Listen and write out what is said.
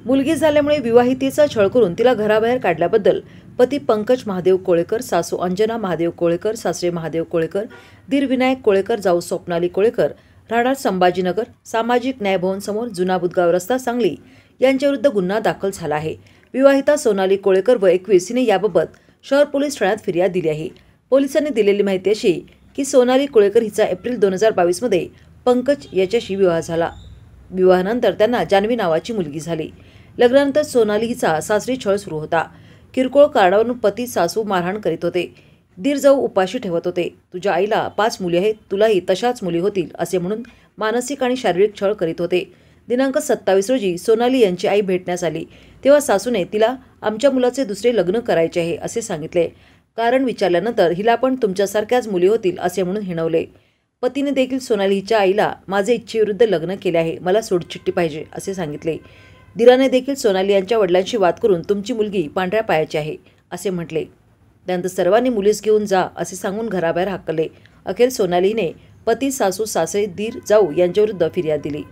मुलगी झाल्यामुळे विवाहितेचा छळ करून तिला घराबाहेर काढल्याबद्दल पती पंकज महादेव कोळेकर, सासू अंजना महादेव कोळेकर, सासरे महादेव कोळेकर, दीर विनायक कोळेकर, जाऊ स्वप्नाली कोळेकर, राहणार संभाजीनगर, सामाजिक न्याय भवन समोर, जुना बुधगाव रस्ता, सांगली यांच्याविरुद्ध गुन्हा दाखल झाला आहे। विवाहिता सोनाली कोळेकर व 21 हिने याबाबत शहर पोलीस ठाण्यात फिर्याद दिली आहे। पोलिसांनी दिलेली माहिती अशी की सोनाली कोळेकर हिचा एप्रिल 2022 मध्ये पंकज याच्याशी विवाह झाला। विवाहानंतर त्यांना जान्हवी नावाची मुलगी झाली। लग्नानंतर सोनाली हिचा सासरी छळ सुरू होता। किरकोळ कारणावरून पती सासू मारहाण करीत होते। दीर जाऊ उपाशी ठेवत होते। तुझ्या आईला 5 मुली आहेत, तुलाही तशाच मुली होतील असे म्हणून मानसिक आणि शारीरिक छळ करीत होते। दिनांक 27 रोजी सोनाली यांची आई भेटण्यास आली तेव्हा सासूने तिला आमच्या मुलाचे दुसरे लग्न करायचे आहे असे सांगितले। कारण विचारल्यानंतर हिला पण तुमच्यासारख्याच मुली होतील असे म्हणून हिणवले। पतीने देखील सोनाली हिच्या आईला माझे इच्छेविरुद्ध लग्न केले आहे, मला सोडचिठ्ठी पाहिजे असे सांगितले। दिराने देखील सोनाली यांच्या वडिलांशी वाद करून तुमची मुलगी पांढऱ्या पायाची आहे असे म्हटले। त्यानंतर सर्वांनी मुलीस घेऊन जा असे सांगून घराबाहेर हाकलले। अखेर सोनालीने पती, सासू, सासरे, दीर, जाऊ यांच्याविरुद्ध फिर्याद दिली।